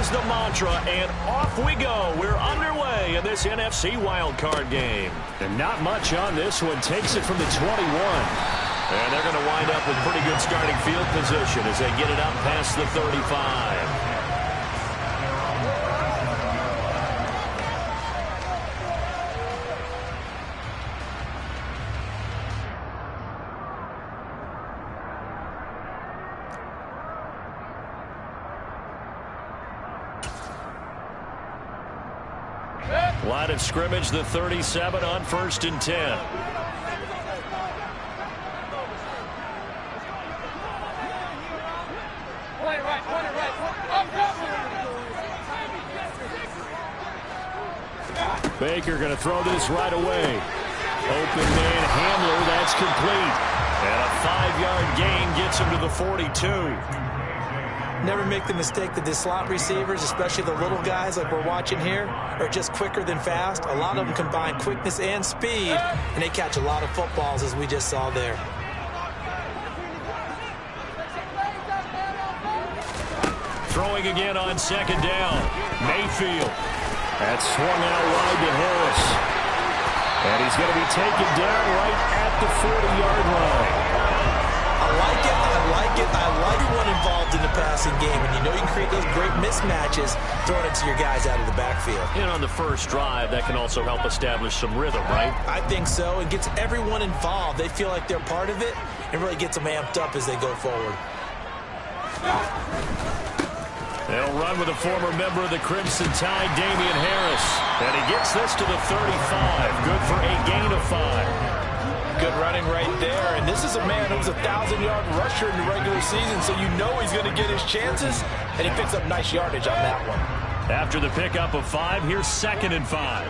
is the mantra, and off we go. We're underway in this NFC wildcard game. And not much on this one. Takes it from the 21. And they're going to wind up with pretty good starting field position as they get it up past the 35. Line of scrimmage, the 37 on 1st and 10. Baker going to throw this right away. Open man Hamler, that's complete. And a 5-yard gain gets him to the 42. Never make the mistake that the slot receivers, especially the little guys like we're watching here, are just quicker than fast. A lot of them combine quickness and speed, and they catch a lot of footballs, as we just saw there. Throwing again on 2nd down. Mayfield. That's swung out wide to Harris. And he's going to be taken down right at the 40-yard line. I like it. I like everyone involved in the passing game. And you know you can create those great mismatches throwing it to your guys out of the backfield. And on the first drive, that can also help establish some rhythm, right? I think so. It gets everyone involved. They feel like they're part of it and really gets them amped up as they go forward. They'll run with a former member of the Crimson Tide, Damian Harris. And he gets this to the 35. Good for a gain of 5. Good running right there. And this is a man who was a 1,000-yard rusher in the regular season, so you know he's going to get his chances. And he picks up nice yardage on that one. After the pickup of 5, here's 2nd and 5.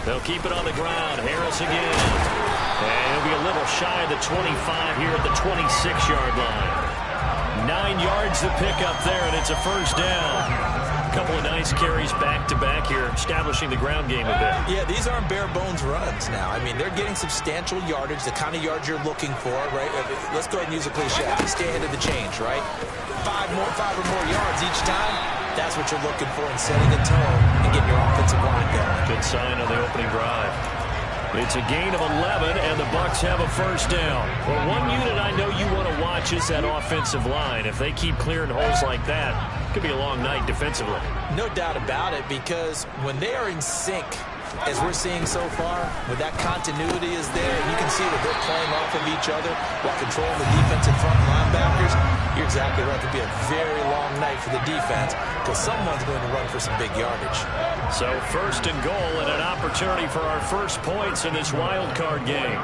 They'll keep it on the ground. Harris again. And he'll be a little shy of the 25 here at the 26-yard line. 9 yards to pick up there, and it's a 1st down. A couple of nice carries back-to-back here, establishing the ground game a bit. Yeah, these aren't bare-bones runs now. I mean, they're getting substantial yardage, the kind of yards you're looking for, right? Let's go ahead and use a cliche. Stay ahead of the change, right? 5 or more yards each time. That's what you're looking for in setting a tone and getting your offensive line going. Good sign on the opening drive. It's a gain of 11, and the Bucs have a 1st down. Well, one unit I know you want to watch is that offensive line. If they keep clearing holes like that, it could be a long night defensively. No doubt about it, because when they are in sync, as we're seeing so far, when that continuity is there, you can see that they're playing off of each other while controlling the defensive front linebackers. You're exactly right. It could be a very long night for the defense because someone's going to run for some big yardage. So 1st and goal and an opportunity for our first points in this wild card game.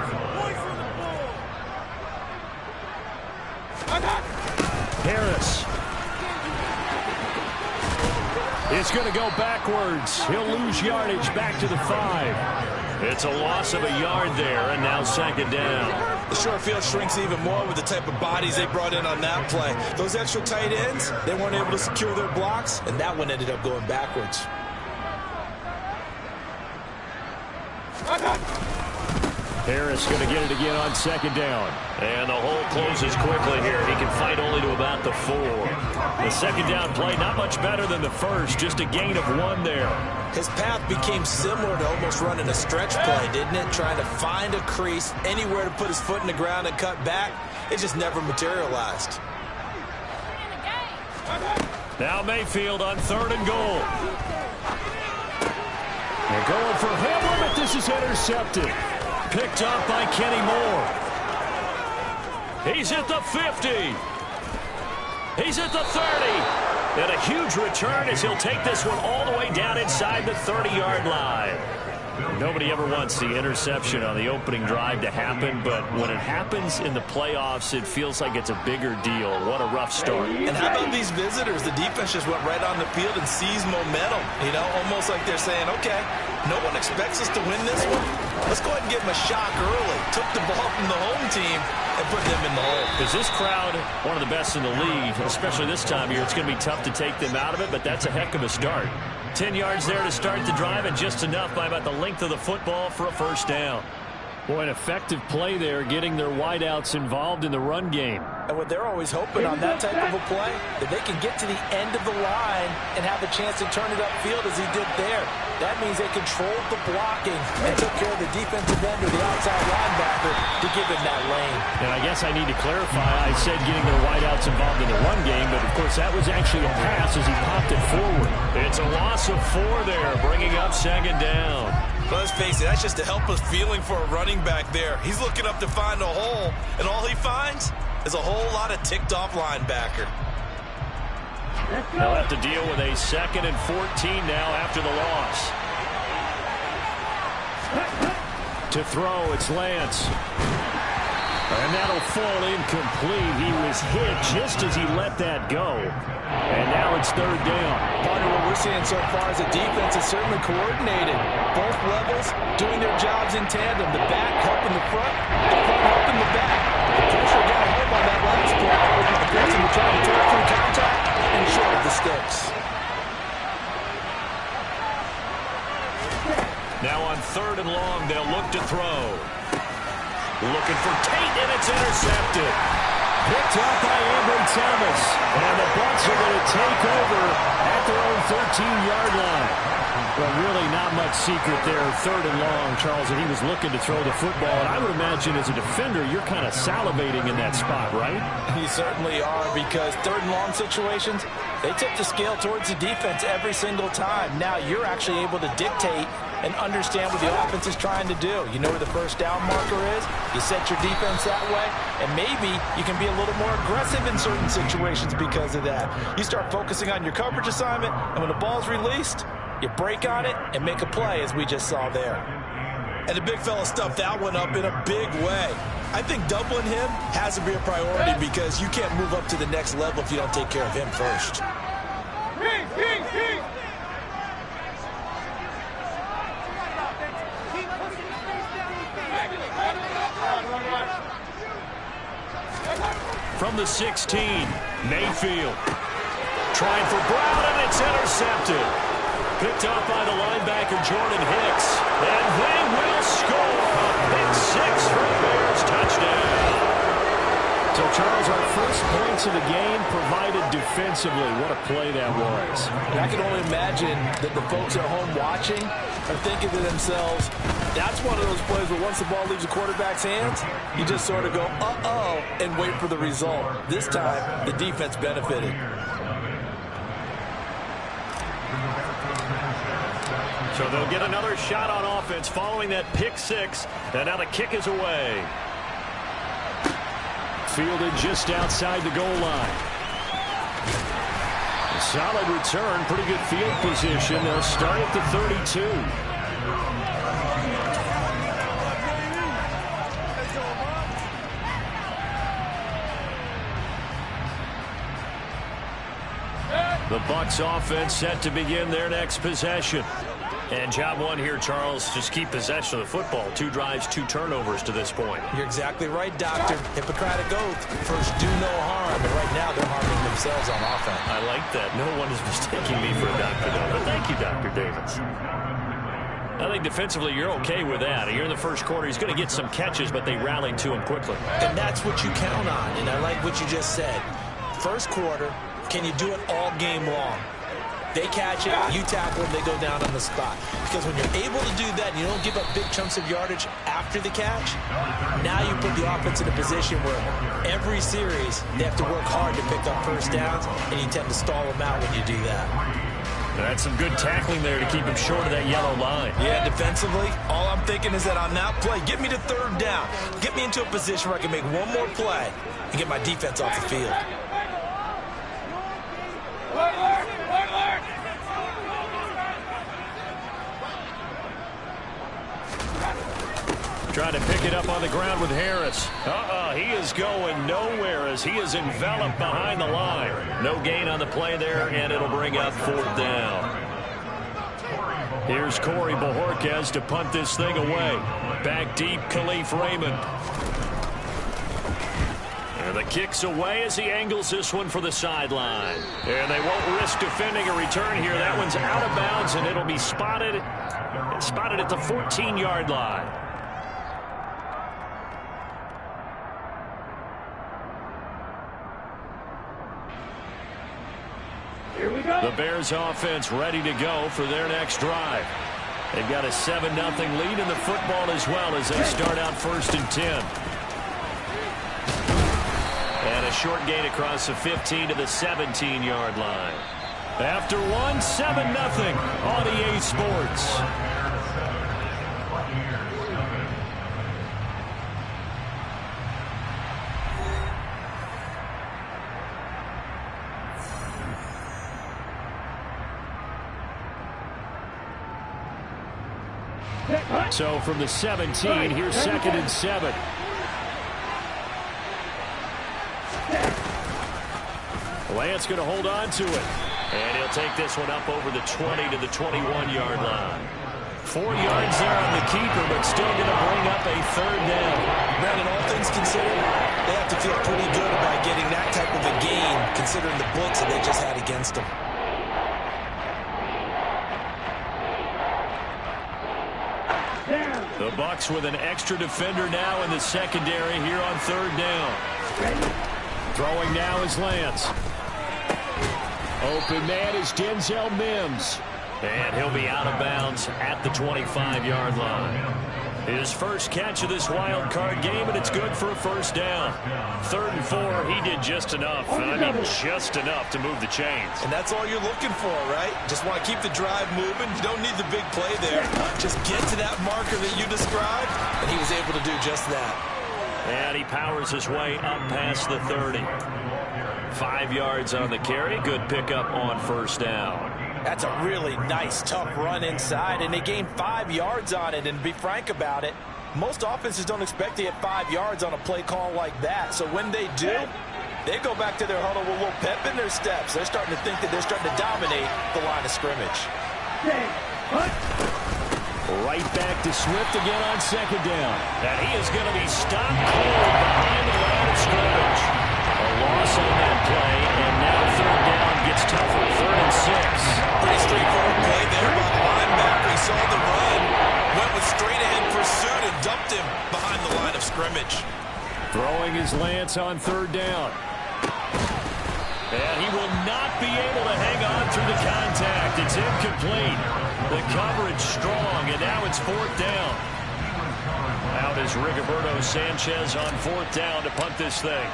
Harris. It's going to go backwards. He'll lose yardage back to the 5. It's a loss of a yard there, and now 2nd down. The short field shrinks even more with the type of bodies they brought in on that play. Those extra tight ends, they weren't able to secure their blocks, and that one ended up going backwards. Harris going to get it again on 2nd down. And the hole closes quickly here. He can fight only to about the 4. The 2nd down play, not much better than the first. Just a gain of 1 there. His path became similar to almost running a stretch play, didn't it? Trying to find a crease, anywhere to put his foot in the ground and cut back. It just never materialized. Now Mayfield on 3rd and goal. They're going for Hamler, but this is intercepted. Picked up by Kenny Moore. He's at the 50. He's at the 30. And a huge return as he'll take this one all the way down inside the 30-yard line. Nobody ever wants the interception on the opening drive to happen, but when it happens in the playoffs, it feels like it's a bigger deal. What a rough start. And how about these visitors? The defense just went right on the field and seized momentum. You know, almost like they're saying, okay, no one expects us to win this one. Let's go ahead and give them a shock early. Took the ball from the home team and put them in the hole. Is this crowd one of the best in the league, especially this time of year? It's going to be tough to take them out of it, but that's a heck of a start. 10 yards there to start the drive, and just enough by about the length of the football for a 1st down. Boy, an effective play there, getting their wideouts involved in the run game. And what they're always hoping on that type of a play, that they can get to the end of the line and have a chance to turn it upfield as he did there. That means they controlled the blocking and took care of the defensive end or the outside linebacker to give him that lane. And I guess I need to clarify, I said getting their wideouts involved in the run game, but of course that was actually a pass as he popped it forward. It's a loss of 4 there, bringing up 2nd down. But let's face it, that's just a helpless feeling for a running back there. He's looking up to find a hole, and all he finds is a whole lot of ticked-off linebacker. They'll have to deal with a 2nd and 14 now after the loss. To throw, it's Lance. And that'll fall incomplete. He was hit just as he let that go. And now it's 3rd down. Part of what we're seeing so far is the defense is certainly coordinated. Both levels doing their jobs in tandem. The back helping the front helping the back. The pressure got home on that last play. The person was trying to turn through contact and short of the sticks. Now on 3rd and long, they'll look to throw. Looking for Tate, and it's intercepted. Picked up by Ambry Thomas. And the Bucs are going to take over at their own 13-yard line. Well, really not much secret there. 3rd and long, Charles, and he was looking to throw the football. And I would imagine as a defender, you're kind of salivating in that spot, right? You certainly are, because 3rd and long situations, they tip the scale towards the defense every single time. Now you're actually able to dictate and understand what the offense is trying to do. You know where the 1st down marker is. You set your defense that way, and maybe you can be a little more aggressive in certain situations because of that. You start focusing on your coverage assignment, and when the ball's released, you break on it and make a play, as we just saw there. And the big fella stuffed that one up in a big way. I think doubling him has to be a priority because you can't move up to the next level if you don't take care of him first. From the 16, Mayfield. Trying for Brown, and it's intercepted. Picked up by the linebacker, Jordan Hicks. And they will score. A big 6 for the Bears. Touchdown. So, Charles, our first points of the game provided defensively. What a play that was. And I can only imagine that the folks at home watching are thinking to themselves, that's one of those plays where once the ball leaves the quarterback's hands, you just sort of go, uh-oh, and wait for the result. This time, the defense benefited. So they'll get another shot on offense following that pick 6. And now the kick is away. Fielded just outside the goal line. A solid return, pretty good field position. They'll start at the 32. The Bucs offense set to begin their next possession. And job one here, Charles, just keep possession of the football. 2 drives, 2 turnovers to this point. You're exactly right, Doctor. Hippocratic oath. First, do no harm. And right now, they're harming themselves on offense. I like that. No one is mistaking me for a doctor, though. But thank you, Dr. Davis. I think defensively, you're okay with that. You're in the first quarter. He's going to get some catches, but they rallied to him quickly. And that's what you count on. And I like what you just said. First quarter, can you do it all game long? They catch it, you tackle them, they go down on the spot. Because when you're able to do that and you don't give up big chunks of yardage after the catch, now you put the offense in a position where every series they have to work hard to pick up first downs, and you tend to stall them out when you do that. That's some good tackling there to keep him short of that yellow line. Yeah, defensively, all I'm thinking is that on that play, get me to 3rd down. Get me into a position where I can make one more play and get my defense off the field. Trying to pick it up on the ground with Harris. He is going nowhere as he is enveloped behind the line. No gain on the play there, and it'll bring up 4th down. Here's Corey Bojorquez to punt this thing away. Back deep, Khalif Raymond. And the kick's away as he angles this one for the sideline. And they won't risk defending a return here. That one's out of bounds, and it'll be spotted at the 14-yard line. The Bears offense ready to go for their next drive. They've got a 7-0 lead in the football as well as they start out 1st and 10. And a short gain across the 15 to the 17-yard line. After one, 7-0 on EA Sports. So from the 17, here's 2nd and 7. Lance going to hold on to it. And he'll take this one up over the 20 to the 21-yard line. 4 yards there on the keeper, but still going to bring up a 3rd down. Brandon, all things considered, they have to feel pretty good about getting that type of a gain, considering the blitz that they just had against them. The Bucs with an extra defender now in the secondary here on 3rd down. Throwing now is Lance. Open man is Denzel Mims. And he'll be out of bounds at the 25-yard line. His first catch of this wild card game, and it's good for a 1st down. 3rd and 4, he did just enough. I mean, just enough to move the chains. And that's all you're looking for, right? Just want to keep the drive moving. You don't need the big play there. Just get to that marker that you described, and he was able to do just that. And he powers his way up past the 30. 5 yards on the carry. Good pickup on 1st down. That's a really nice, tough run inside, and they gained 5 yards on it. And to be frank about it, most offenses don't expect to get 5 yards on a play call like that. So when they do, they go back to their huddle with a little pep in their steps. They're starting to think that they're starting to dominate the line of scrimmage. Right back to Swift again on 2nd down. And he is going to be stopped cold behind the line of scrimmage. A loss on that play, and now 3rd down gets tougher. 3rd and 6. Pretty straightforward play there by the linebacker. He saw the run, went with straight-ahead pursuit, and dumped him behind the line of scrimmage. Throwing his Lance on 3rd down. And he will not be able to hang on through the contact. It's incomplete. The coverage strong, and now it's 4th down. Out is Rigoberto Sanchez on 4th down to punt this thing.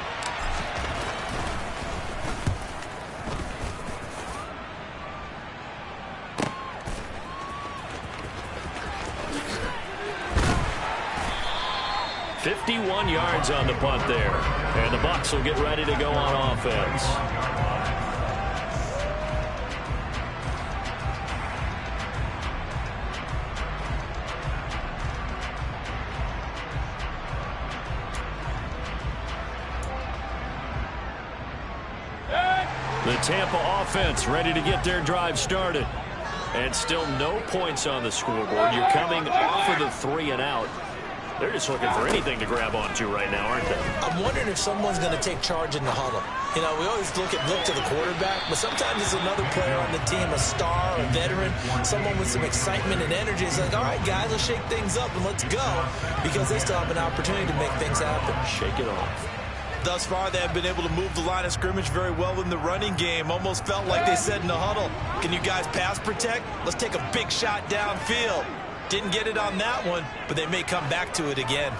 .51 yards on the punt there. And the Bucs will get ready to go on offense. The Tampa offense ready to get their drive started. And still no points on the scoreboard. You're coming off of the 3 and out. They're just looking for anything to grab onto right now, aren't they? I'm wondering if someone's going to take charge in the huddle. You know, we always look to the quarterback, but sometimes it's another player on the team, a star, a veteran, someone with some excitement and energy. It's like, all right, guys, let's shake things up and let's go, because they still have an opportunity to make things happen. Shake it off. Thus far, they have been able to move the line of scrimmage very well in the running game. Almost felt like they said in the huddle, can you guys pass protect? Let's take a big shot downfield. Didn't get it on that one, but they may come back to it again.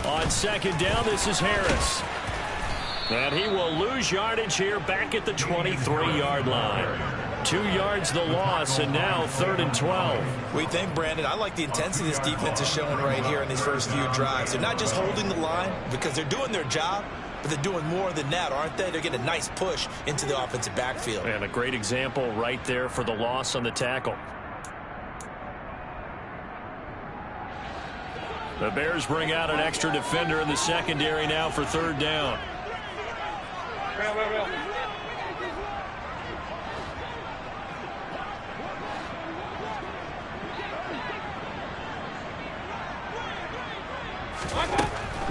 On 2nd down, this is Harris. And he will lose yardage here back at the 23-yard line. 2 yards the loss, and now 3rd and 12. We think, Brandon, I like the intensity this defense is showing right here in these first few drives. They're not just holding the line because they're doing their job, but they're doing more than that, aren't they? They're getting a nice push into the offensive backfield. And a great example right there for the loss on the tackle. The Bears bring out an extra defender in the secondary now for 3rd down.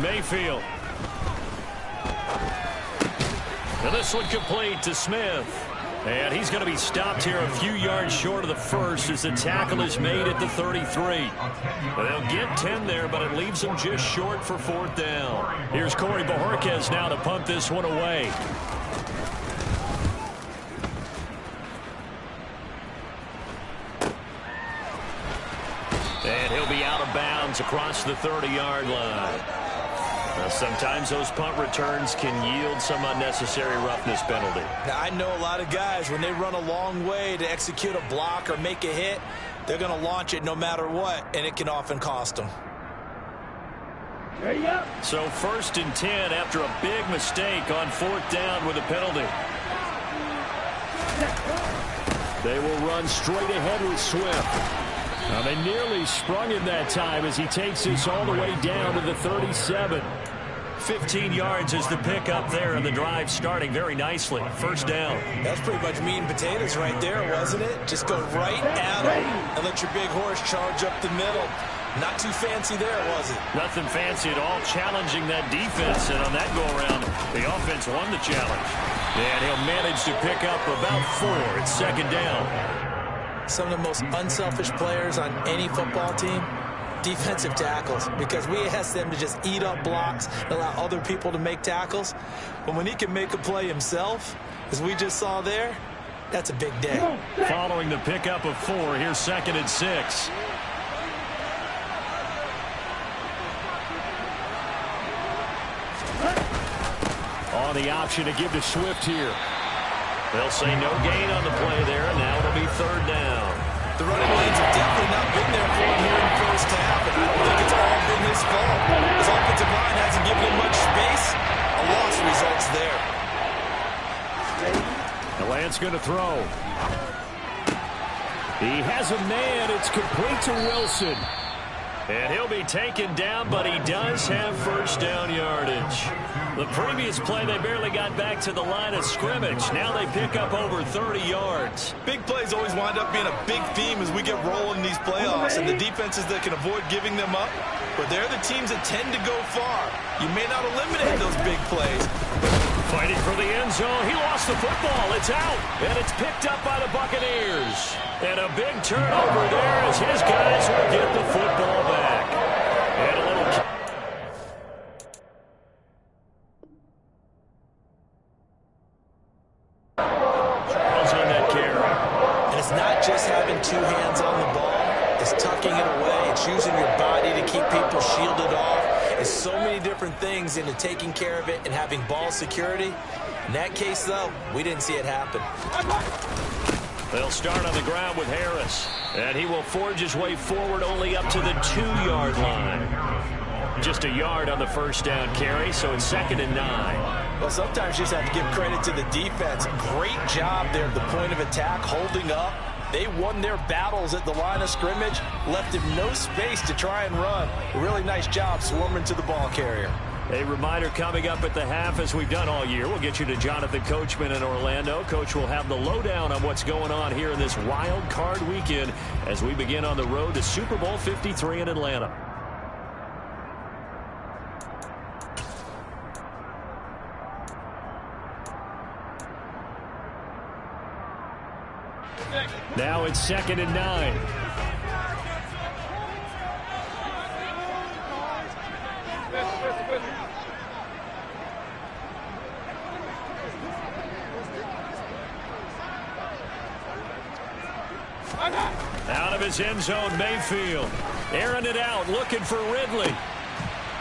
Mayfield. And this one complete to Smith. And he's going to be stopped here a few yards short of the first as the tackle is made at the 33. They'll get 10 there, but it leaves them just short for 4th down. Here's Corey Bojorquez now to punt this one away. of bounds across the 30-yard line. Now, sometimes those punt returns can yield some unnecessary roughness penalty. Now, I know a lot of guys, when they run a long way to execute a block or make a hit, they're going to launch it no matter what, and it can often cost them. There you go. So 1st and 10 after a big mistake on 4th down with a penalty. They will run straight ahead with Swift. Now, they nearly sprung him that time as he takes this all the way down to the 37. 15 yards is the pickup there, and the drive starting very nicely. 1st down. That's pretty much meat and potatoes right there, wasn't it? Just go right at him and let your big horse charge up the middle. Not too fancy there, was it? Nothing fancy at all, challenging that defense, and on that go-around, the offense won the challenge. And he'll manage to pick up about 4. It's 2nd down. Some of the most unselfish players on any football team, defensive tackles, because we ask them to just eat up blocks and allow other people to make tackles. But when he can make a play himself, as we just saw there, that's a big day. Following the pickup of 4, here's 2nd and 6. On the option to give to Swift here. They'll say no gain on the play there, and now it'll be 3rd down. The running lanes have definitely not been there for him here in the 1st half, and I don't think it's all been his fault. His offensive line hasn't given him much space. A loss results there. The Lance going to throw. He has a man. It's complete to Wilson. And he'll be taken down, but he does have 1st down yardage. The previous play, they barely got back to the line of scrimmage. Now they pick up over 30 yards. Big plays always wind up being a big theme as we get rolling in these playoffs, and the defenses that can avoid giving them up, but they're the teams that tend to go far. You may not eliminate those big plays. Fighting for the end zone. He lost the football. It's out, and it's picked up by the Buccaneers. And a big turnover there as his guys will get the football back. And a little... Charles on that carry. And it's not just having 2 hands on the ball. It's tucking it away. It's using your body to keep people shielded off. It's so many different things into taking care of it and having ball security. In that case, though, we didn't see it happen. They'll start on the ground with Harris, and he will forge his way forward only up to the 2-yard line. Just a yard on the 1st down carry, so it's 2nd and 9. Well, sometimes you just have to give credit to the defense. Great job there at the point of attack, holding up. They won their battles at the line of scrimmage, left him no space to try and run. A really nice job swarming to the ball carrier. A reminder coming up at the half, as we've done all year. We'll get you to Jonathan Coachman in Orlando. Coach will have the lowdown on what's going on here in this wild card weekend as we begin on the road to Super Bowl 53 in Atlanta. Now it's 2nd and 9. Out of his end zone, Mayfield. Airing it out, looking for Ridley.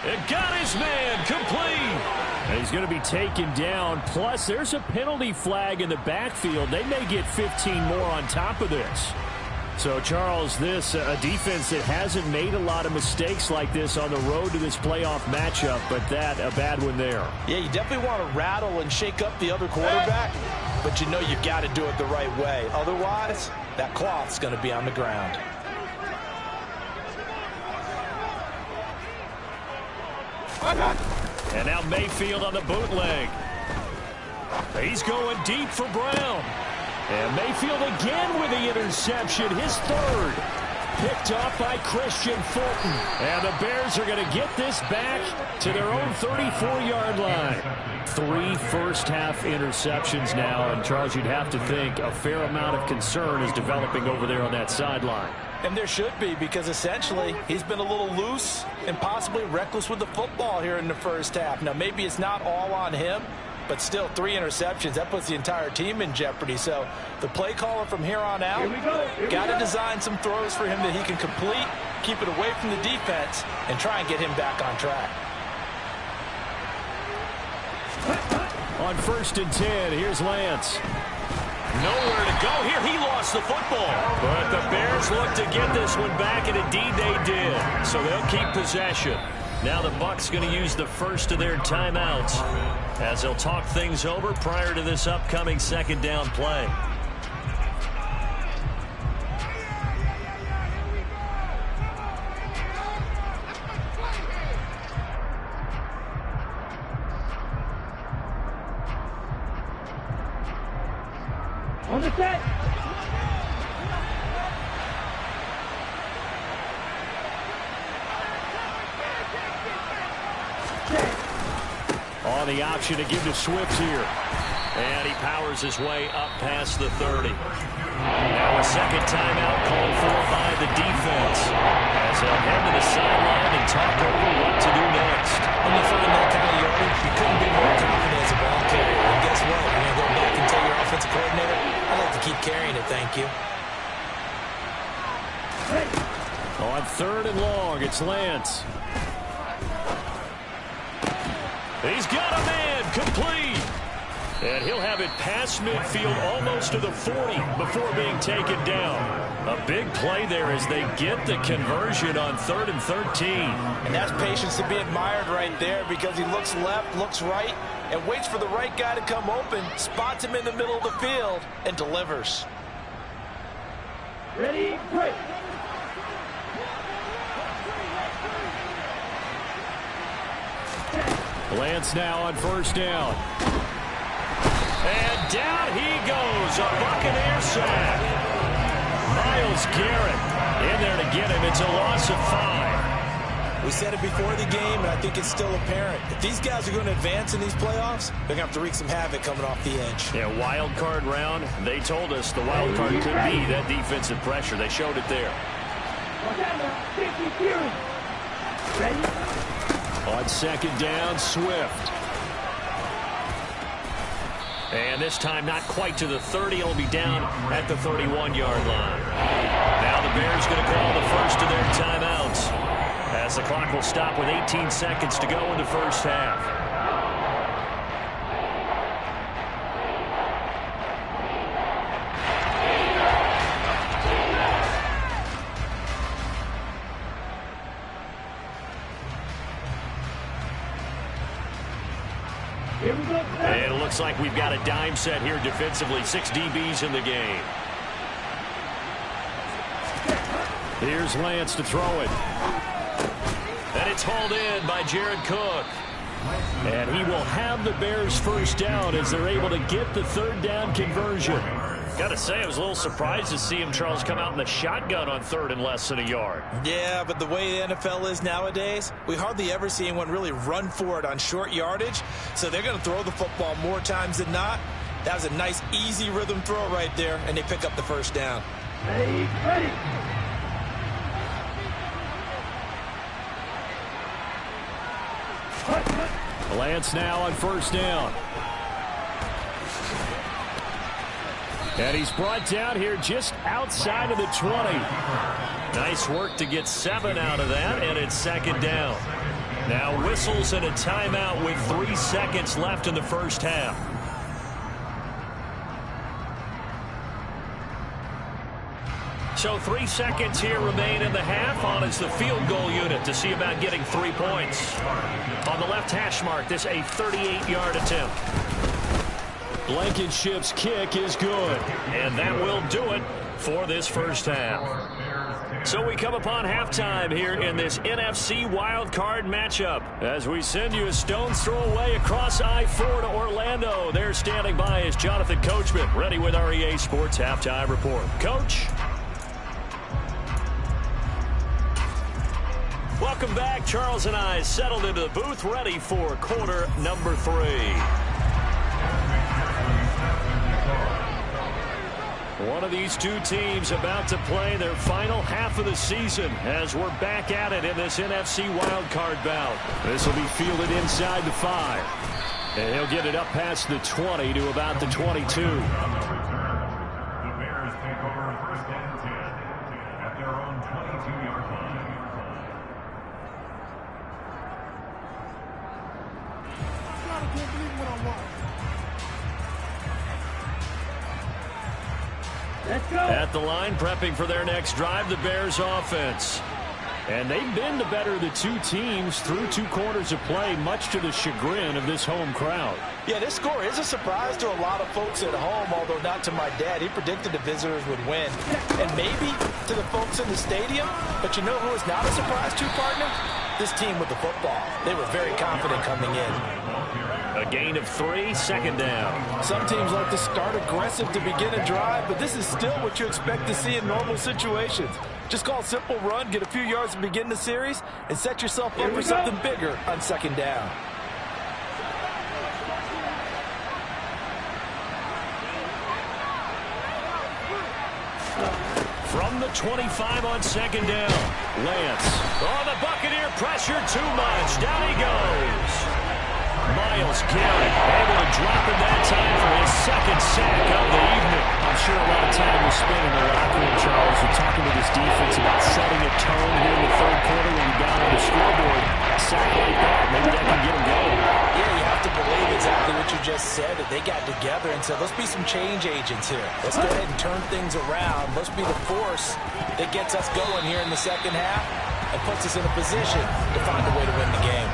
It got his man, complete. And he's going to be taken down. Plus, there's a penalty flag in the backfield. They may get 15 more on top of this. So, Charles, this a defense that hasn't made a lot of mistakes like this on the road to this playoff matchup, but that a bad one there. Yeah, you definitely want to rattle and shake up the other quarterback, but you know you've got to do it the right way. Otherwise, that cloth's going to be on the ground. And now Mayfield on the bootleg. He's going deep for Brown. And Mayfield again with the interception, his 3rd. Picked off by Christian Fulton. And the Bears are going to get this back to their own 34-yard line. 3 first-half interceptions now. And, Charles, you'd have to think a fair amount of concern is developing over there on that sideline. And there should be, because essentially he's been a little loose and possibly reckless with the football here in the 1st half. Now, maybe it's not all on him, but still 3 interceptions. That puts the entire team in jeopardy. So the play caller from here on out got to design some throws for him that he can complete keep it away from the defense, and try and get him back on track. On 1st and 10, here's Lance. Nowhere to go here. He lost the football. But the Bears look to get this one back, and indeed they did. So they'll keep possession. Now the Bucs going to use the first of their timeouts as they'll talk things over prior to this upcoming 2nd down play. On the set. On the option to give to Swift here. And he powers his way up past the 30. Now a 2nd timeout called for by the defense as they'll head to the sideline and talk over what to do next. When you find that kind of yardage, you couldn't be more confident as a ball carrier. And guess what? You're going to go back and tell your offensive coordinator, I'd like to keep carrying it, thank you. On 3rd and long, it's Lance. He's got a man, complete. And he'll have it past midfield almost to the 40 before being taken down. A big play there as they get the conversion on 3rd and 13. And that's patience to be admired right there because he looks left, looks right, and waits for the right guy to come open, spots him in the middle of the field, and delivers. Ready, break. Lance now on 1st down. And down he goes, a Buccaneer sack. Myles Garrett in there to get him. It's a loss of 5. We said it before the game, and I think it's still apparent. If these guys are going to advance in these playoffs, they're going to have to wreak some havoc coming off the edge. Yeah, wild card round. They told us the wild card could be that defensive pressure. They showed it there. Ready? On 2nd down, Swift. And this time not quite to the 30. It'll be down at the 31-yard line. Now the Bears going to call the first of their timeouts as the clock will stop with 18 seconds to go in the 1st half. And it looks like we've got a dime set here defensively. 6 DBs in the game. Here's Lance to throw it. And it's hauled in by Jared Cook. And he will have the Bears 1st down as they're able to get the 3rd down conversion. Got to say, I was a little surprised to see him, Charles, come out in the shotgun on 3rd and less than a yard. Yeah, but the way the NFL is nowadays, we hardly ever see anyone really run for it on short yardage. So they're going to throw the football more times than not. That was a nice, easy rhythm throw right there, and they pick up the 1st down. Ready. Lance now on 1st down. And he's brought down here just outside of the 20. Nice work to get 7 out of that, and it's 2nd down. Now whistles and a timeout with 3 seconds left in the 1st half. So 3 seconds here remain in the half. On is the field goal unit to see about getting 3 points. On the left hash mark, this a 38-yard attempt. Blankenship's kick is good. And that will do it for this 1st half. So we come upon halftime here in this NFC wildcard matchup as we send you a stone's throw away across I-4 to Orlando. There standing by is Jonathan Coachman, ready with our EA Sports Halftime Report. Coach. Welcome back. Charles and I settled into the booth, ready for quarter number 3. One of these two teams about to play their final half of the season as we're back at it in this NFC wildcard bout. This will be fielded inside the 5. And he'll get it up past the 20 to about the 22. The Bears take over 1st and 10 at their own 22-yard line. Let's go. At the line, prepping for their next drive, the Bears offense. And they've been the better of the two teams through 2 quarters of play, much to the chagrin of this home crowd. Yeah, this score is a surprise to a lot of folks at home, although not to my dad. He predicted the visitors would win. And maybe to the folks in the stadium. But you know who is not a surprise to, partner? This team with the football. They were very confident coming in. A gain of 3, second down. Some teams like to start aggressive to begin a drive, but this is still what you expect to see in normal situations. Just call a simple run, get a few yards to begin the series, and set yourself up for something bigger on second down. From the 25 on second down, Lance. Oh, the Buccaneer pressure too much. Down he goes. Myles Garrett able to drop it that time for his second sack of the evening. I'm sure a lot of time was spent in the locker room, Charles. You're talking to this defense about setting a tone here in the third quarter when you're down on the scoreboard. A sack like that, maybe that can get them going. Yeah, you have to believe exactly what you just said, that they got together and said, let's be some change agents here. Let's go ahead and turn things around. Let's be the force that gets us going here in the second half and puts us in a position to find a way to win the game.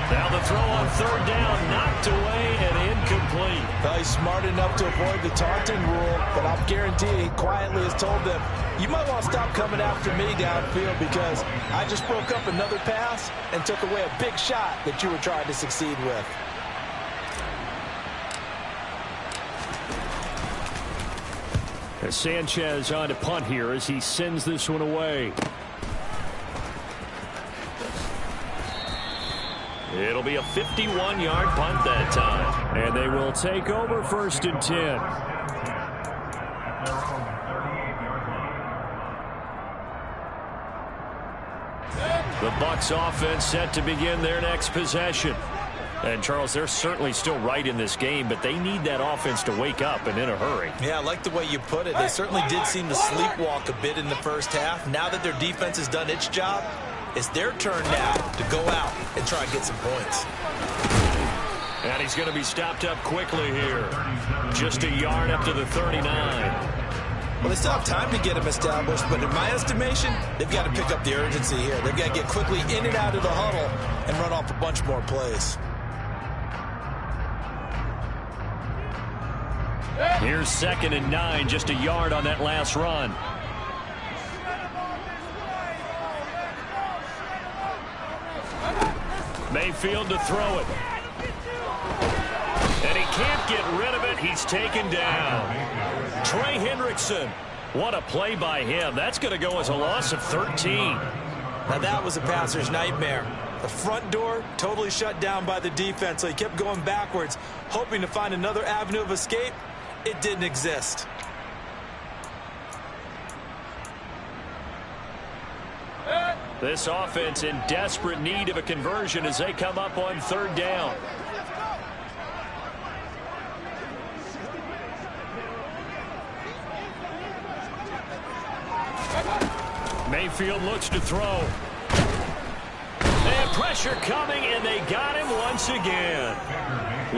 Now the throw on third down, knocked away and incomplete. Well, he's smart enough to avoid the taunting rule, but I'll guarantee he quietly has told them, you might want to stop coming after me downfield because I just broke up another pass and took away a big shot that you were trying to succeed with. As Sanchez on to punt here as he sends this one away. It'll be a 51-yard punt that time. And they will take over 1st and 10. The Bucs offense set to begin their next possession. And, Charles, they're certainly still right in this game, but they need that offense to wake up and in a hurry. Yeah, I like the way you put it. They certainly did seem to sleepwalk a bit in the first half. Now that their defense has done its job, it's their turn now to go out and try and get some points. And he's going to be stopped up quickly here. Just a yard up to the 39. Well, they still have time to get him established, but in my estimation, they've got to pick up the urgency here. They've got to get quickly in and out of the huddle and run off a bunch more plays. Here's 2nd and 9, just a yard on that last run. Mayfield to throw it. And he can't get rid of it. He's taken down. Trey Hendrickson. What a play by him. That's going to go as a loss of 13. Now that was a passer's nightmare. The front door totally shut down by the defense, so he kept going backwards, hoping to find another avenue of escape. It didn't exist. This offense in desperate need of a conversion as they come up on 3rd down. Mayfield looks to throw. And pressure coming, and they got him once again.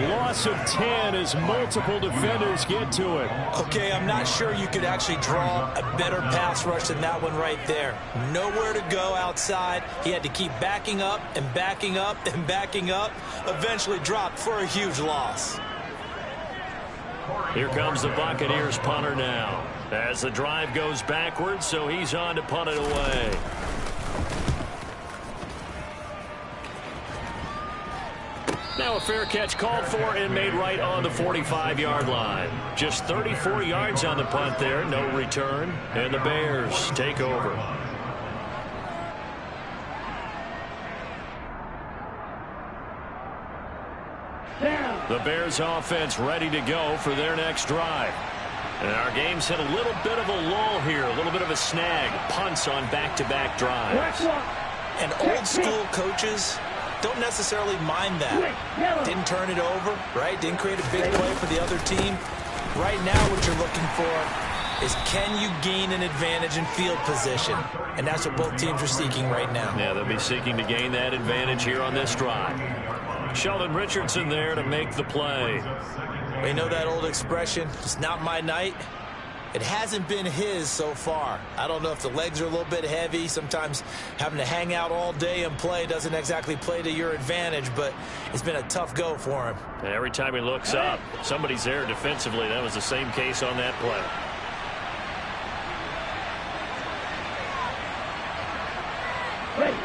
Loss of 10 as multiple defenders get to it. Okay, I'm not sure you could actually draw a better pass rush than that one right there. Nowhere to go outside. He had to keep backing up and backing up and backing up. Eventually dropped for a huge loss. Here comes the Buccaneers punter now. As the drive goes backwards, so he's on to punt it away. Now a fair catch called for and made right on the 45-yard line. Just 34 yards on the punt there, no return, and the Bears take over. The Bears offense ready to go for their next drive. And our game's hit a little bit of a lull here, a little bit of a snag. Punts on back-to-back drives. And old school coaches don't necessarily mind that. Didn't turn it over, right? Didn't create a big play for the other team. Right now what you're looking for is, can you gain an advantage in field position? And that's what both teams are seeking right now. Yeah, they'll be seeking to gain that advantage here on this drive. Sheldon Richardson there to make the play. You know that old expression, it's not my night? It hasn't been his so far. I don't know if the legs are a little bit heavy. Sometimes having to hang out all day and play doesn't exactly play to your advantage, but it's been a tough go for him. And every time he looks up, somebody's there defensively. That was the same case on that play.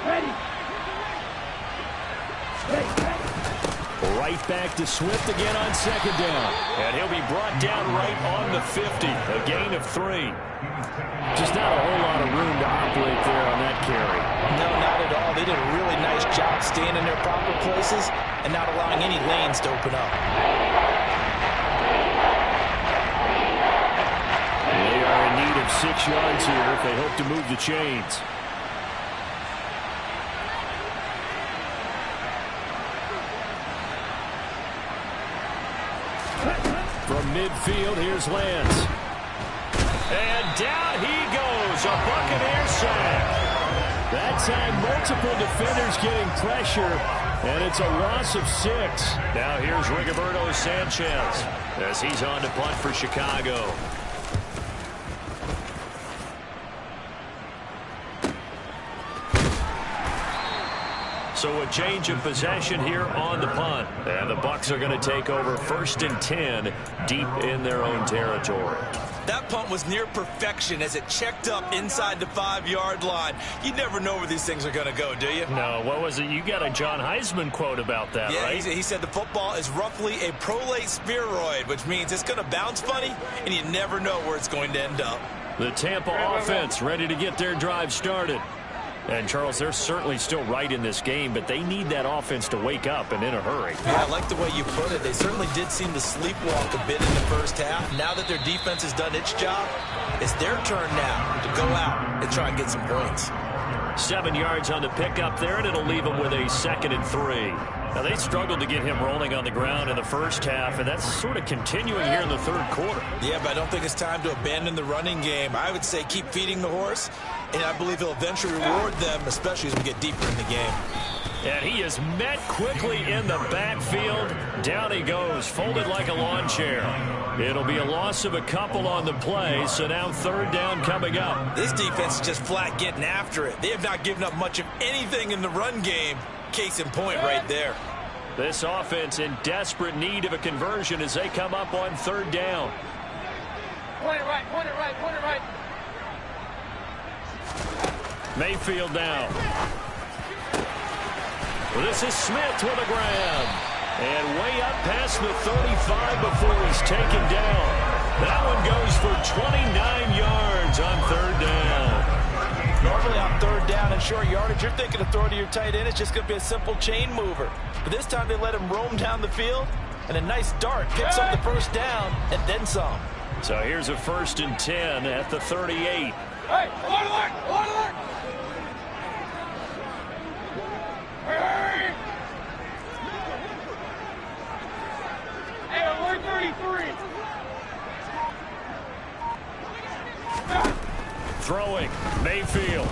Ready. Right back to Swift again on second down. And he'll be brought down right on the 50. A gain of 3. Just not a whole lot of room to operate there on that carry. No, not at all. They did a really nice job staying in their proper places and not allowing any lanes to open up. They are in need of 6 yards here if they hope to move the chains. From midfield, here's Lance. And down he goes, a Buccaneer sack. That time, multiple defenders getting pressure, and it's a loss of 6. Now here's Rigoberto Sanchez as he's on to punt for Chicago. So a change of possession here on the punt. And the Bucs are going to take over 1st and 10 deep in their own territory. That punt was near perfection as it checked up inside the 5-yard line. You never know where these things are going to go, do you? No, what was it? You got a John Heisman quote about that, yeah, right? He said the football is roughly a prolate spheroid, which means it's going to bounce funny, and you never know where it's going to end up. The Tampa offense ready to get their drive started. And, Charles, they're certainly still right in this game, but they need that offense to wake up and in a hurry. Yeah, I like the way you put it. They certainly did seem to sleepwalk a bit in the first half. Now that their defense has done its job, it's their turn now to go out and try and get some points. 7 yards on the pickup there, and it'll leave them with a 2nd and 3. Now, they struggled to get him rolling on the ground in the first half, and that's sort of continuing here in the 3rd quarter. Yeah, but I don't think it's time to abandon the running game. I would say keep feeding the horse, and I believe he'll eventually reward them, especially as we get deeper in the game. And he is met quickly in the backfield. Down he goes, folded like a lawn chair. It'll be a loss of a couple on the play, so now 3rd down coming up. This defense is just flat getting after it. They have not given up much of anything in the run game. Case in point right there. This offense in desperate need of a conversion as they come up on 3rd down. Point it right. Mayfield now. Well, this is Smith with a grab. And way up past the 35 before he's taken down. That one goes for 29 yards on 3rd down. Normally on 3rd down and short yardage, you're thinking to throw to your tight end. It's just going to be a simple chain mover. But this time they let him roam down the field, and a nice dart picks up the 1st down and then some. So here's a 1st and 10 at the 38. Hey, alert! Hey, alert 33! Throwing, Mayfield.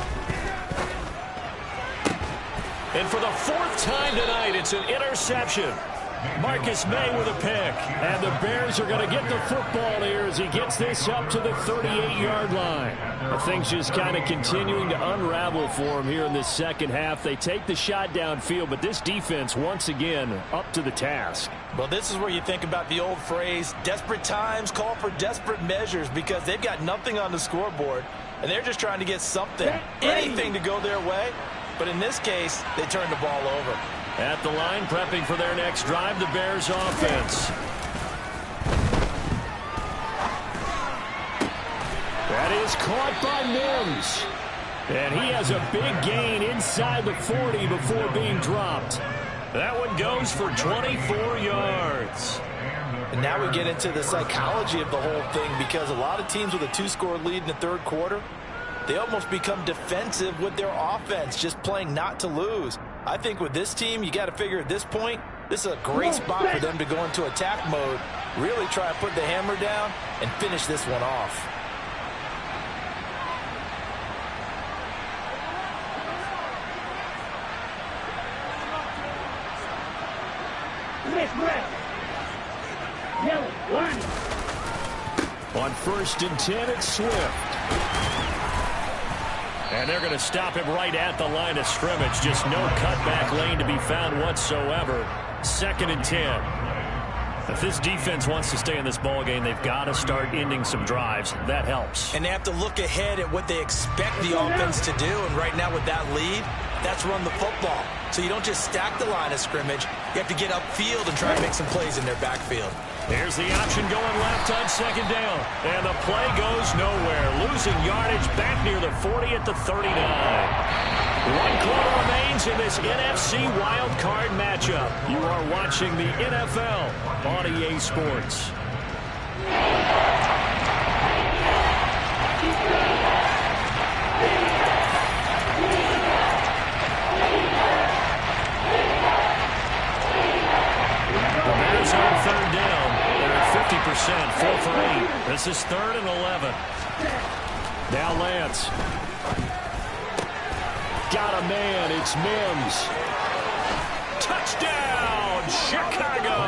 And for the 4th time tonight, it's an interception. Marcus May with a pick. And the Bears are going to get the football here as he gets this up to the 38-yard line. Things just kind of continuing to unravel for him here in this 2nd half. They take the shot downfield, but this defense, once again, up to the task. Well, this is where you think about the old phrase, desperate times call for desperate measures, because they've got nothing on the scoreboard, and they're just trying to get something, anything to go their way. But in this case, they turn the ball over. At the line, prepping for their next drive, the Bears offense. That is caught by Mims. And he has a big gain inside the 40 before being dropped. That one goes for 24 yards. And now we get into the psychology of the whole thing, because a lot of teams with a 2-score lead in the 3rd quarter, they almost become defensive with their offense, just playing not to lose. I think with this team, you got to figure at this point, this is a great spot for them to go into attack mode, really try to put the hammer down and finish this one off. On 1st and 10, it's Swift. And they're going to stop him right at the line of scrimmage. Just no cutback lane to be found whatsoever. 2nd and 10. If this defense wants to stay in this ballgame, they've got to start ending some drives. That helps. And they have to look ahead at what they expect the offense to do. And right now with that lead, that's run the football. So you don't just stack the line of scrimmage. You have to get upfield and try to make some plays in their backfield. Here's the option going left on 2nd down. And the play goes nowhere. Losing yardage back near the 40 at the 39. 1 quarter remains in this NFC wild card matchup. You are watching the NFL on EA Sports. The Bears are on 3rd down. They're at 50%, 4 for 8. This is 3rd and 11. Now Lance. Got a man, it's Mims. Touchdown, Chicago!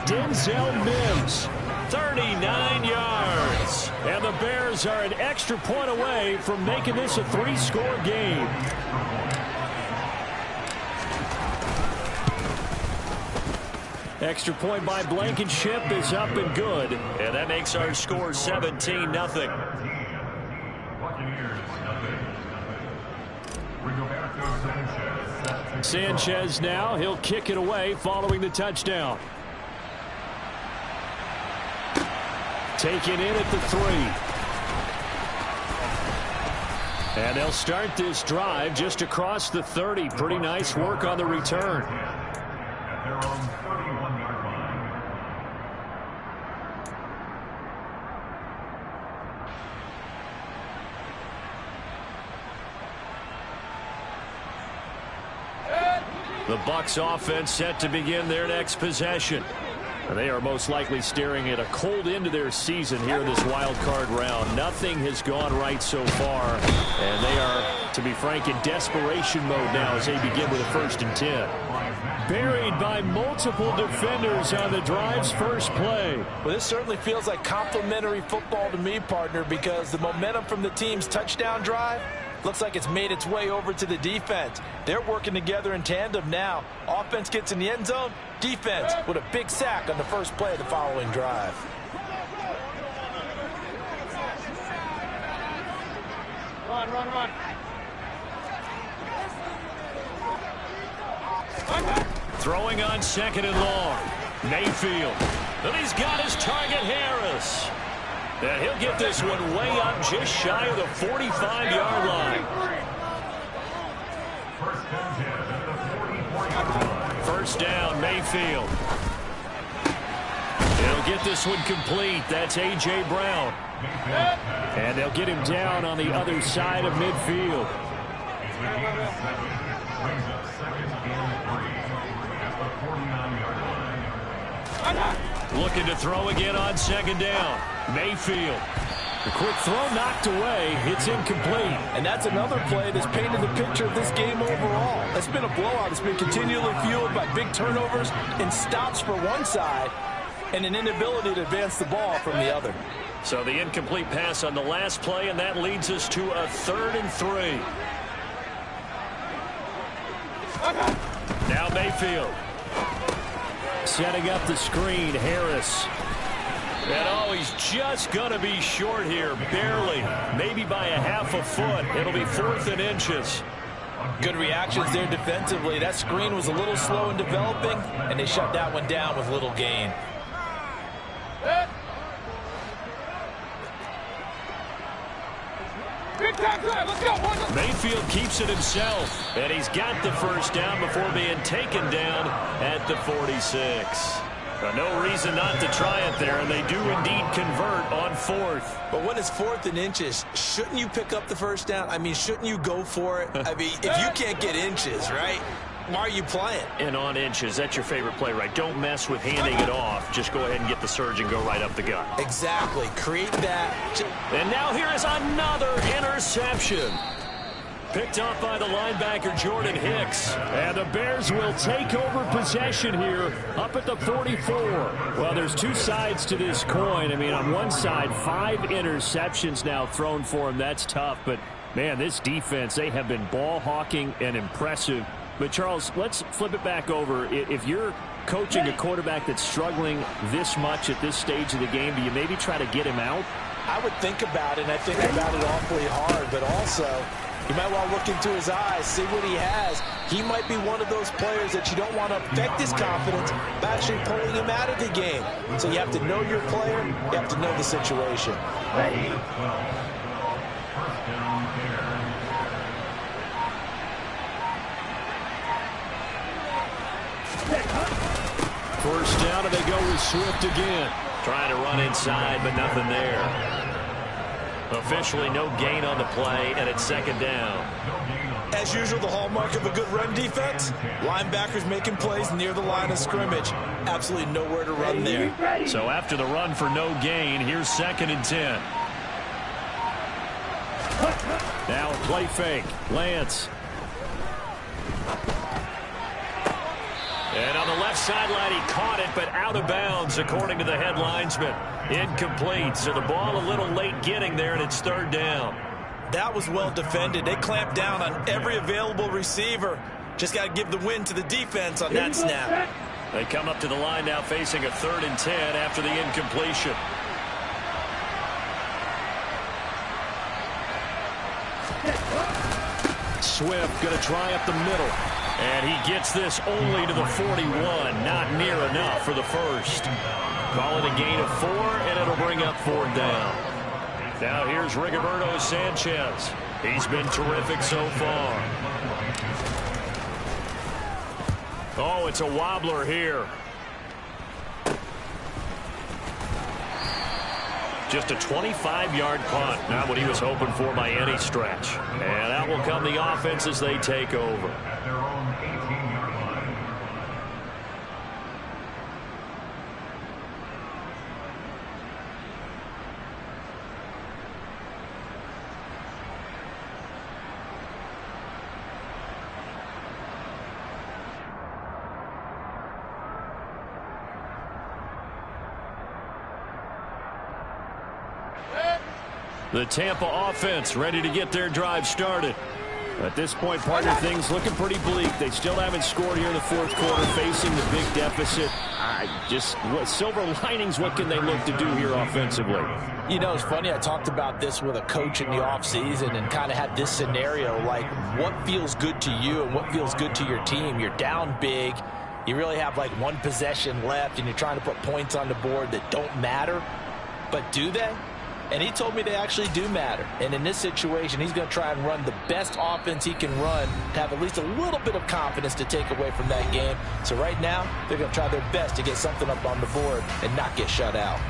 Denzel Mims, 39 yards. And the Bears are an extra point away from making this a 3-score game. Extra point by Blankenship is up and good. And that makes our score 17-0. Sanchez now, he'll kick it away following the touchdown. Taken in at the 3. And they'll start this drive just across the 30. Pretty nice work on the return. The Bucs offense set to begin their next possession. They are most likely staring at a cold end to their season here in this wild card round. Nothing has gone right so far, and they are, to be frank, in desperation mode now as they begin with a 1st and 10. Buried by multiple defenders on the drive's first play. Well, this certainly feels like complimentary football to me, partner, because the momentum from the team's touchdown drive looks like it's made its way over to the defense. They're working together in tandem now. Offense gets in the end zone. Defense with a big sack on the first play of the following drive. Run. Throwing on 2nd and long. Mayfield. And he's got his target, Harris. And he'll get this one way up just shy of the 45-yard line. 1st down, Mayfield. He'll get this one complete. That's A.J. Brown. And they'll get him down on the other side of midfield. Looking to throw again on 2nd down. Mayfield. The quick throw knocked away. It's incomplete. And that's another play that's painted the picture of this game overall. It's been a blowout. It's been continually fueled by big turnovers and stops for one side and an inability to advance the ball from the other. So the incomplete pass on the last play, and that leads us to a 3rd and 3. Now Mayfield. Setting up the screen, Harris. And oh, he's just going to be short here, barely. Maybe by a half a foot. It'll be 4th and inches. Good reactions there defensively. That screen was a little slow in developing, and they shut that one down with little gain. Let's go. Mayfield keeps it himself, and he's got the 1st down before being taken down at the 46. No reason not to try it there, and they do indeed convert on 4th. But when it's 4th and inches, shouldn't you pick up the 1st down? I mean, shouldn't you go for it? I mean, if you can't get inches, right, why are you playing? And on inches, that's your favorite play, right? Don't mess with handing it off. Just go ahead and get the surge and go right up the gut. Exactly. Create that. And now here is another interception. Picked off by the linebacker, Jordan Hicks. And the Bears will take over possession here up at the 44. Well, there's two sides to this coin. I mean, on one side, 5 interceptions now thrown for him. That's tough. But, man, this defense, they have been ball hawking and impressive. But, Charles, let's flip it back over. If you're coaching a quarterback that's struggling this much at this stage of the game, do you maybe try to get him out? I would think about it, and I think about it awfully hard. But also, you might want to look into his eyes, see what he has. He might be one of those players that you don't want to affect his confidence by actually pulling him out of the game. So you have to know your player. You have to know the situation. First down, and they go with Swift again. Trying to run inside, but nothing there. Officially no gain on the play, and it's second down. As usual, the hallmark of a good run defense, linebackers making plays near the line of scrimmage. Absolutely nowhere to run there. So after the run for no gain, here's 2nd and 10. Now a play fake. Lance. And on the left sideline, he caught it, but out of bounds, according to the head linesman. Incomplete, so the ball a little late getting there, and it's 3rd down. That was well defended. They clamped down on every available receiver. Just got to give the win to the defense on that snap. They come up to the line now facing a 3rd and 10 after the incompletion. Swift going to try up the middle. And he gets this only to the 41. Not near enough for the first. Call it a gain of 4, and it'll bring up 4th down. Now here's Rigoberto Sanchez. He's been terrific so far. Oh, it's a wobbler here. Just a 25-yard punt. Not what he was hoping for by any stretch. And out will come the offense as they take over. The Tampa offense ready to get their drive started. At this point, partner, things looking pretty bleak. They still haven't scored here in the 4th quarter, facing the big deficit. What silver linings, what can they look to do here offensively? You know, it's funny, I talked about this with a coach in the offseason and kind of had this scenario, like what feels good to you and what feels good to your team. You're down big. You really have like 1 possession left, and you're trying to put points on the board that don't matter. But do they? And he told me they actually do matter. And in this situation, he's going to try and run the best offense he can run to have at least a little bit of confidence to take away from that game. So right now, they're going to try their best to get something up on the board and not get shut out.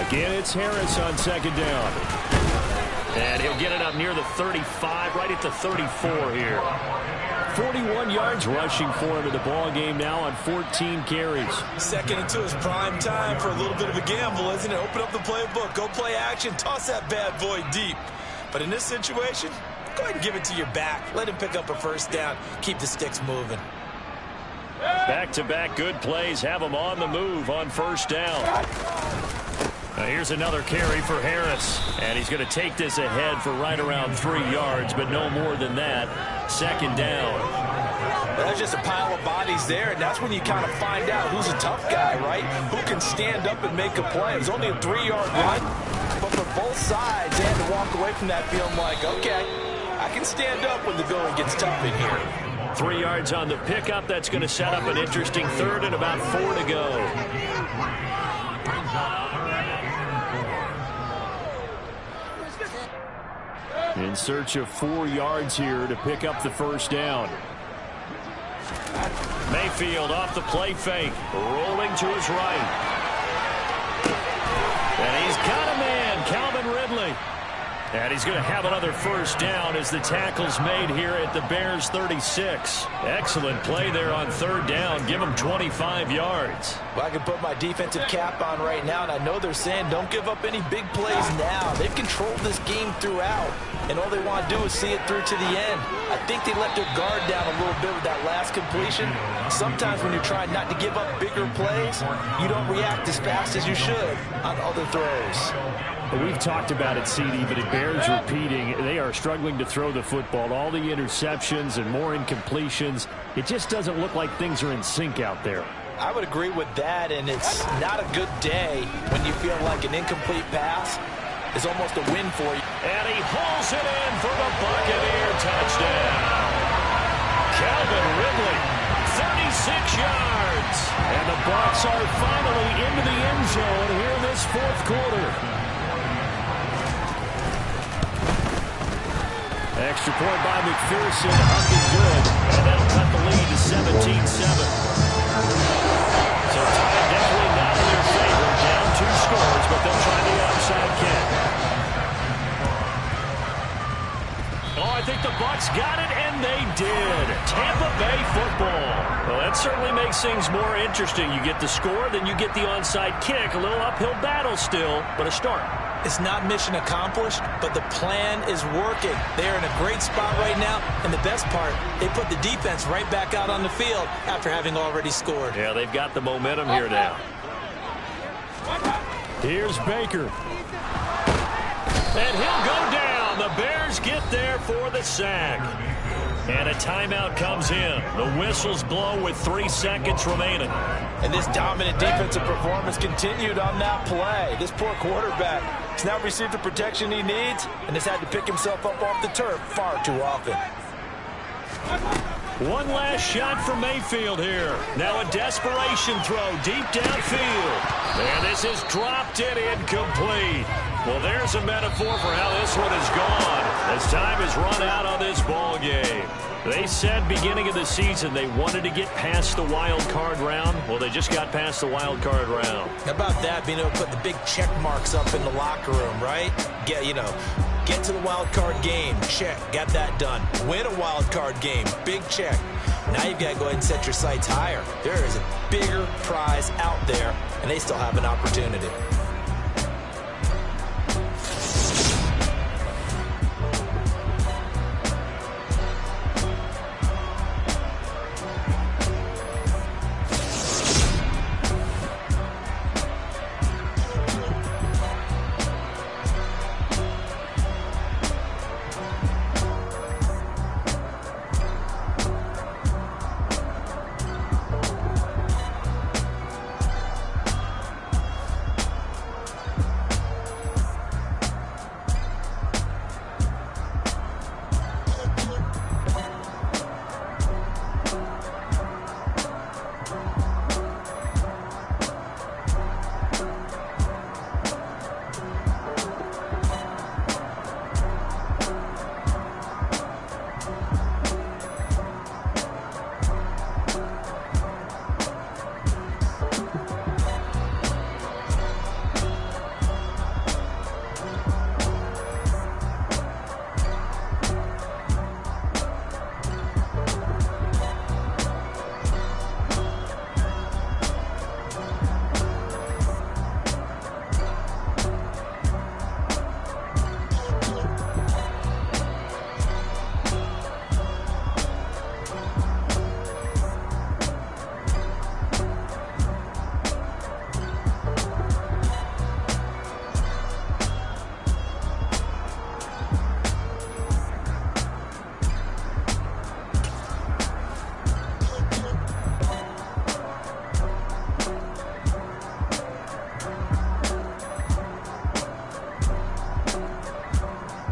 Again, it's Harris on 2nd down. And he'll get it up near the 35, right at the 34 here. 41 yards rushing for him in the ball game now on 14 carries. Second into his prime time for a little bit of a gamble, isn't it? Open up the playbook, go play action, toss that bad boy deep. But in this situation, go ahead and give it to your back. Let him pick up a 1st down. Keep the sticks moving. Back-to-back good plays have him on the move on 1st down. Now here's another carry for Harris. And he's going to take this ahead for right around 3 yards, but no more than that. 2nd down. There's just a pile of bodies there, and that's when you kind of find out who's a tough guy, right? Who can stand up and make a play. It was only a 3-yard run, but for both sides, they had to walk away from that feeling like, okay, I can stand up when the going gets tough in here. 3 yards on the pickup. That's going to set up an interesting 3rd and about 4 to go. In search of 4 yards here to pick up the first down. Mayfield off the play fake, rolling to his right. And he's got a man, Calvin Ridley. And he's going to have another first down as the tackle's made here at the Bears 36. Excellent play there on third down. Give him 25 yards. Well, I can put my defensive cap on right now, and I know they're saying don't give up any big plays now. They've controlled this game throughout, and all they want to do is see it through to the end. I think they let their guard down a little bit with that last completion. Sometimes when you're trying not to give up bigger plays, you don't react as fast as you should on other throws. We've talked about it, CD, but it bears repeating. They are struggling to throw the football. All the interceptions and more incompletions. It just doesn't look like things are in sync out there. I would agree with that, and it's not a good day when you feel like an incomplete pass is almost a win for you. And he hauls it in for the Buccaneer touchdown. Calvin Ridley, 36 yards. And the Bucs are finally into the end zone here in this fourth quarter. Extra point by McPherson, up and good. And that'll cut the lead to 17-7. So time definitely not in their favor. Down 2 scores, but they'll try the onside kick. Oh, I think the Bucs got it, and they did. Tampa Bay football. Well, that certainly makes things more interesting. You get the score, then you get the onside kick. A little uphill battle still, but a start. It's not mission accomplished, but the plan is working. They're in a great spot right now, and the best part, they put the defense right back out on the field after having already scored. Yeah, they've got the momentum here now. Here's Baker. And he'll go down. The Bears get there for the sack. And a timeout comes in. The whistles blow with 3 seconds remaining. And this dominant defensive performance continued on that play. This poor quarterback has now received the protection he needs and has had to pick himself up off the turf far too often. One last shot for Mayfield here. Now a desperation throw deep downfield. And this is dropped and incomplete. Well, there's a metaphor for how this one is gone. As time has run out on this ball game. They said beginning of the season they wanted to get past the wild card round. Well, they just got past the wild card round. How about that, being able to put the big check marks up in the locker room, right? Get to the wild card game, check, got that done. Win a wild card game, big check. Now you've got to go ahead and set your sights higher. There is a bigger prize out there, and they still have an opportunity.